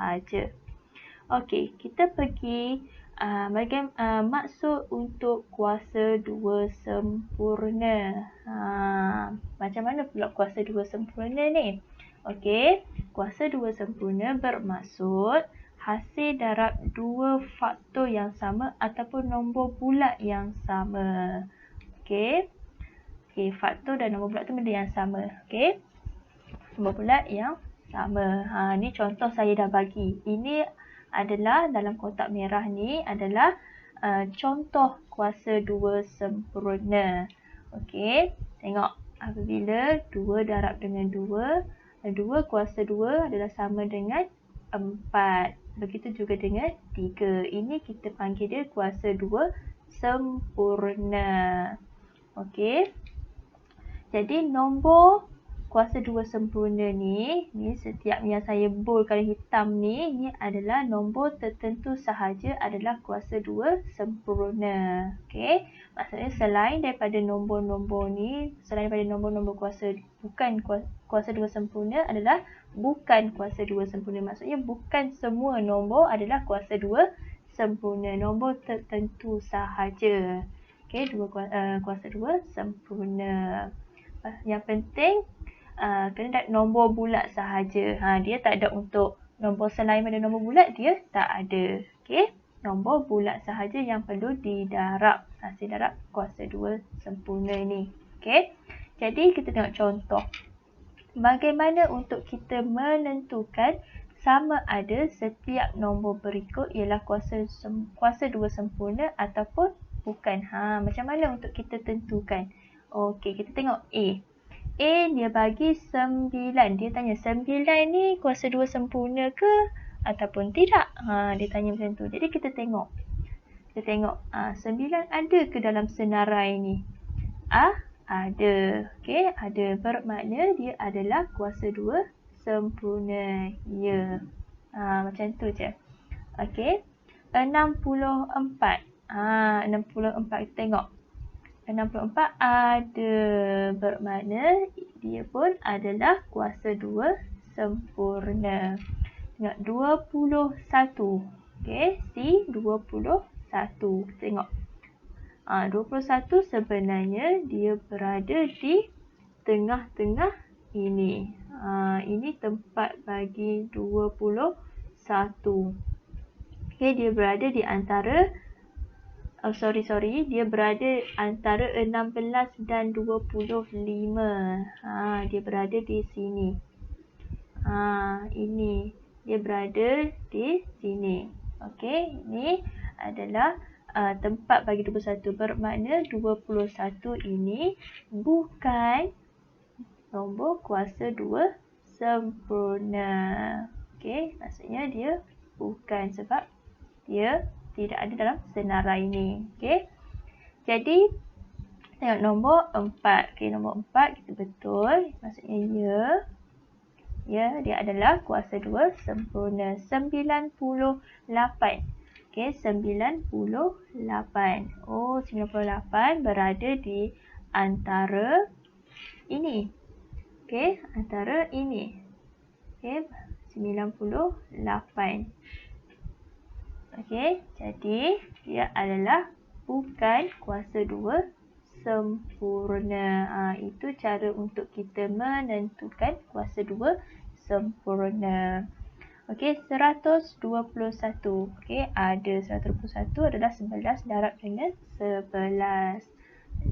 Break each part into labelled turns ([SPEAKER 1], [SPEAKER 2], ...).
[SPEAKER 1] sahaja. Okey, kita pergi maksud untuk kuasa 2 sempurna. Macam mana pula kuasa 2 sempurna ni? Okey, kuasa 2 sempurna bermaksud hasil darab 2 faktor yang sama ataupun nombor bulat yang sama. Okey. Okey, faktor dan nombor bulat tu benda yang sama. Okey. Nombor bulat yang sama. Ni contoh saya dah bagi. Ini adalah dalam kotak merah ni adalah contoh kuasa 2 sempurna. Okey. Tengok apabila 2 darab dengan 2, 2 kuasa 2 adalah sama dengan 4. Begitu juga dengan 3. Ini kita panggil dia kuasa 2 sempurna. Okey. Jadi nombor kuasa 2 sempurna ni setiap yang saya boldkan hitam ni adalah nombor tertentu sahaja adalah kuasa 2 sempurna. Okey. Maksudnya selain daripada nombor-nombor ni, selain daripada nombor-nombor kuasa bukan kuasa 2 sempurna adalah bukan kuasa 2 sempurna. Maksudnya bukan semua nombor adalah kuasa 2 sempurna. Nombor tertentu sahaja. Okey, kuasa 2 sempurna. Yang penting kena nombor bulat sahaja. Dia tak ada untuk nombor selain pada nombor bulat, dia tak ada. Okey, nombor bulat sahaja yang perlu didarab. Hasil darab kuasa 2 sempurna ni. Okey. Jadi kita tengok contoh. Bagaimana untuk kita menentukan sama ada setiap nombor berikut ialah kuasa 2 sempurna ataupun bukan. Macam mana untuk kita tentukan? Okey, kita tengok A. A dia bagi 9. Dia tanya 9 ni kuasa 2 sempurna ke ataupun tidak? Dia tanya macam tu. Jadi kita tengok. 9 ada ke dalam senarai ni? Ada. Okey, ada. Bermakna dia adalah kuasa 2 sempurna. Ya. Macam tu je. Okey. 64. 64 kita tengok. 64 ada, bermakna dia pun adalah kuasa 2 sempurna. Tengok 21. Okey, C 21. Tengok. 21 sebenarnya dia berada di tengah-tengah ini. Ini tempat bagi 21. Okey, dia berada di antara dia berada antara 16 dan 25. Dia berada di sini. Ini dia berada di sini. Okey, ini adalah tempat bagi 21. Bermakna 21 ini bukan nombor kuasa 2 sempurna. Okey, maksudnya dia bukan sebab dia tidak ada dalam senarai ini. Okey. Jadi tengok nombor 4. Okey, nombor 4 kita betul. Maksudnya ya. Ya, dia adalah kuasa 2 sempurna. 98. Okey, 98. 98 berada di antara ini. Okey, antara ini. Okey, 98. Okey, jadi dia adalah bukan kuasa 2 sempurna. Itu cara untuk kita menentukan kuasa 2 sempurna. Okey, 121. Okey, ada 121 adalah 11 darab dengan 11.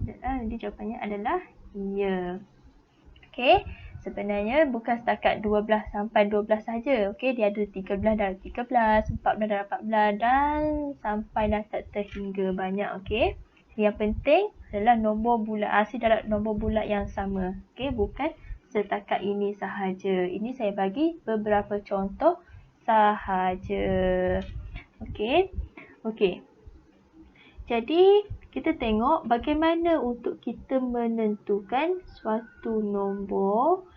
[SPEAKER 1] Jadi jawapannya adalah ya. Okey. Sebenarnya bukan setakat 12 sampai 12 saja. Okey, dia ada 13 darab 13, 14 darab 14 dan sampailah tak terhingga banyak. Okey. Yang penting adalah nombor bulat, hasil darab nombor bulat yang sama. Okey, bukan setakat ini sahaja. Ini saya bagi beberapa contoh sahaja. Okey. Okey. Jadi kita tengok bagaimana untuk kita menentukan suatu nombor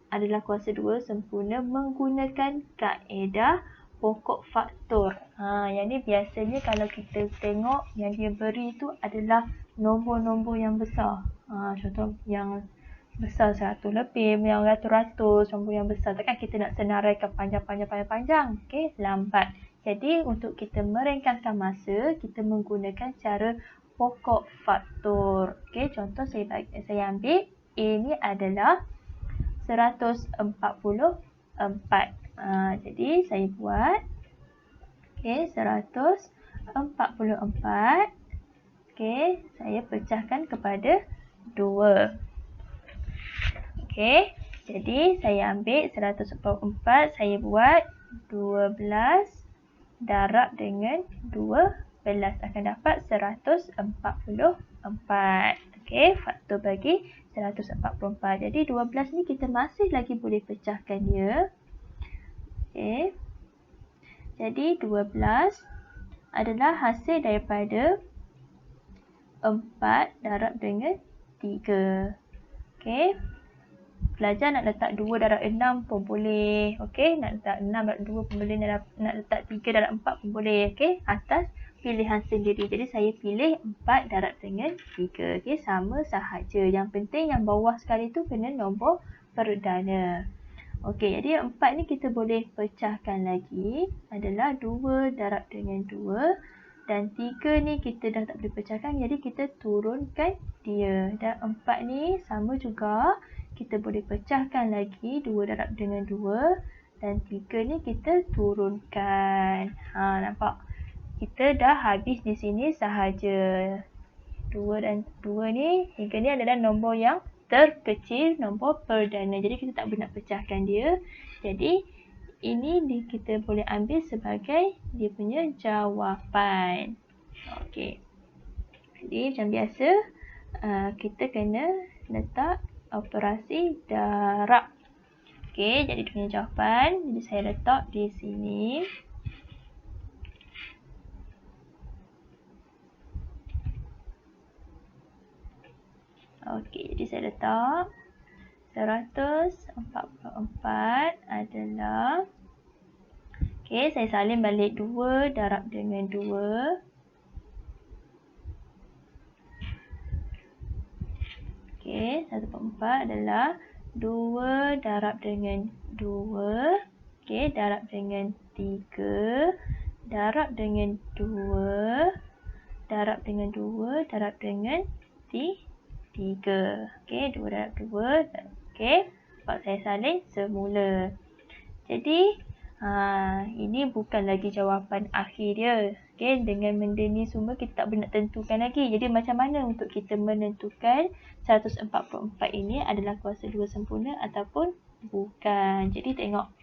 [SPEAKER 1] adalah kuasa 2 sempurna menggunakan kaedah pokok faktor. Yang ni biasanya kalau kita tengok yang dia beri tu adalah nombor-nombor yang besar. Contoh yang besar 100 lebih, yang ratus-ratus, nombor yang besar. Takkan kita nak senaraikan panjang. Okey, lambat. Jadi untuk kita meringkaskan masa, kita menggunakan cara pokok faktor. Okey, contoh saya ambil A ni adalah 144. Jadi saya buat okey, 144. Okey, saya pecahkan kepada 2. Okey, jadi saya ambil 144, saya buat 12 darab dengan 12 akan dapat 144. Okey, faktor bagi 144. Jadi 12 ni kita masih lagi boleh pecahkan dia. Okey. Jadi 12 adalah hasil daripada 4 darab dengan 3. Okey. Pelajar nak letak 2 darab 6 pun boleh. Okey, nak letak 6 darab 2 pun boleh. Nak letak 3 darab 4 pun boleh. Okey, atas pilihan sendiri. Jadi saya pilih 4 darab dengan 3. Okey, sama sahaja. Yang penting yang bawah sekali tu kena nombor perdana. Okey, jadi 4 ni kita boleh pecahkan lagi. Adalah 2 darab dengan 2. Dan 3 ni kita dah tak boleh pecahkan. Jadi kita turunkan dia. Dan 4 ni sama juga. Kita boleh pecahkan lagi 2 darab dengan 2 dan 3 ni kita turunkan. Nampak? Kita dah habis di sini sahaja. 2 dan 2 ni, 3 ni adalah nombor yang terkecil, nombor perdana. Jadi kita tak boleh nak pecahkan dia. Jadi ini kita boleh ambil sebagai dia punya jawapan. Okey. Jadi macam biasa kita kena letak operasi darab. Okey, jadi dia punya jawapan. Jadi saya letak di sini. Okey, jadi saya letak 144 adalah. Okey, saya salin balik 2 darab dengan 2. Okey, 144 adalah 2 darab dengan 2. Okey, darab dengan 3. Darab dengan 2. Darab dengan 2. Darab dengan 3. Okey, 2 darab 2. Okey, sebab saya salin semula. Jadi, ini bukan lagi jawapan akhir dia. Okey, dengan benda ni semua kita tak boleh nak tentukan lagi. Jadi macam mana untuk kita menentukan 144 ini adalah kuasa 2 sempurna ataupun bukan. Jadi tengok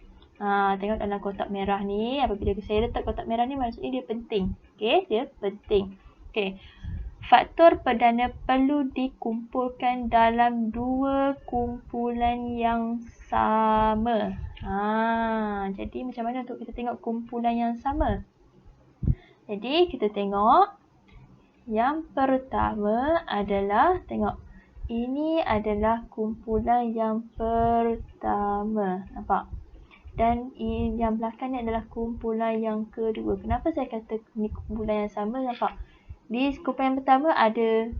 [SPEAKER 1] dalam kotak merah ni. Apabila saya letak kotak merah ni maksudnya dia penting. Okey, dia penting. Okey. Faktor perdana perlu dikumpulkan dalam 2 kumpulan yang sama. Jadi macam mana untuk kita tengok kumpulan yang sama? Jadi kita tengok yang pertama adalah tengok ini adalah kumpulan yang pertama. Nampak? Dan yang belakang ni adalah kumpulan yang kedua. Kenapa saya kata ni kumpulan yang sama? Nampak? Di kumpulan yang pertama ada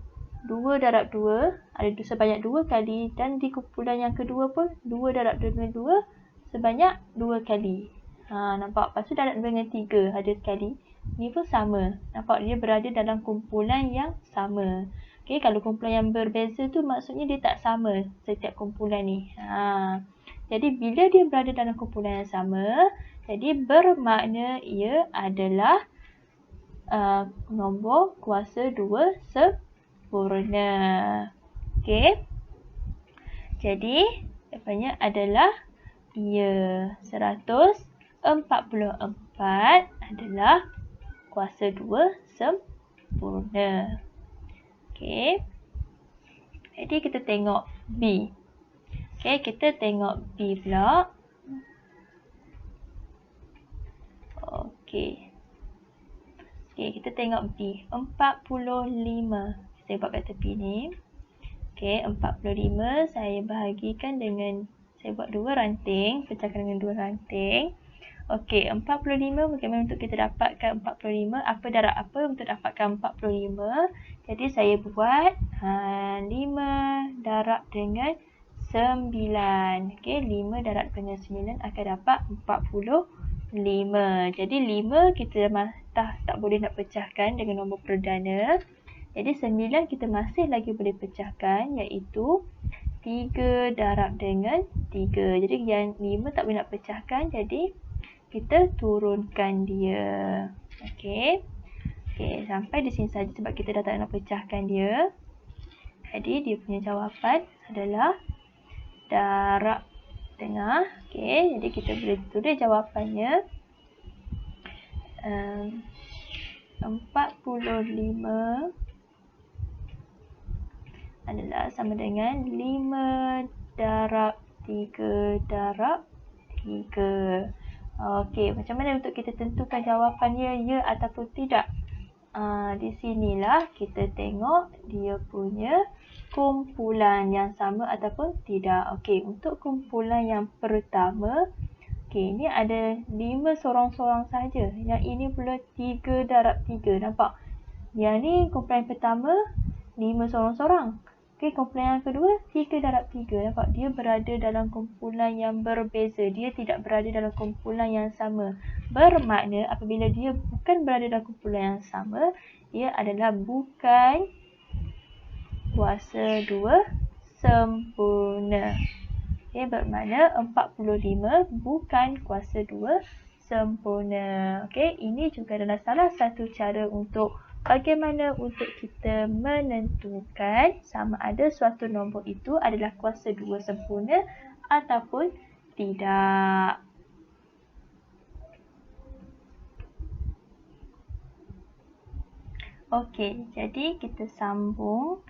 [SPEAKER 1] 2 darab 2. Ada sebanyak 2 kali. Dan di kumpulan yang kedua pun 2 darab dengan 2 sebanyak 2 kali. Nampak? Lepas tu darab dengan 3 ada sekali. Ni pun sama. Nampak? Dia berada dalam kumpulan yang sama. Okey, kalau kumpulan yang berbeza tu maksudnya dia tak sama setiap kumpulan ni. Jadi bila dia berada dalam kumpulan yang sama, jadi bermakna ia adalah nombor kuasa 2 sempurna. Okey. Jadi jawapannya adalah ia 144 adalah kuasa 2 sempurna. Okey. Jadi kita tengok B. Okey, kita tengok B pula. Okey. Okey, kita tengok B. 45. Saya buat kat tepi ni. Okey, 45 saya bahagikan dengan saya buat 2 ranting, pecahkan dengan 2 ranting. Okey, 45 bagaimana untuk kita dapatkan 45? Apa darab apa untuk dapatkan 45? Jadi saya buat 5 darab dengan 9. Okey, 5 darab dengan 9 akan dapat 45. Jadi 5 kita tak boleh nak pecahkan dengan nombor perdana. Jadi 9 kita masih lagi boleh pecahkan, iaitu 3 darab dengan 3. Jadi yang 5 tak boleh nak pecahkan, jadi kita turunkan dia. Okey. Okey, sampai di sini saja sebab kita dah tak nak pecahkan dia. Jadi dia punya jawapan adalah darab tengah. Okey, jadi kita boleh tulis jawapannya 45 adalah sama dengan 5 darab 3 darab 3. Okey, macam mana untuk kita tentukan jawapannya, ya ataupun tidak? Di sinilah kita tengok dia punya kumpulan yang sama ataupun tidak. Okey, untuk kumpulan yang pertama, okey, ini ada 5 sorang-sorang saja. Yang ini pula 3 darab 3. Nampak? Yang ni kumpulan pertama 5 sorang-sorang. Okey, kumpulan yang kedua 3 darab 3. Nampak? Dia berada dalam kumpulan yang berbeza. Dia tidak berada dalam kumpulan yang sama. Bermakna apabila dia bukan berada dalam kumpulan yang sama, dia adalah bukan kuasa 2 sempurna. Okey, bermakna 45 bukan kuasa 2 sempurna. Okey, ini juga adalah salah satu cara untuk bagaimana untuk kita menentukan sama ada suatu nombor itu adalah kuasa 2 sempurna ataupun tidak. Okey, jadi kita sambung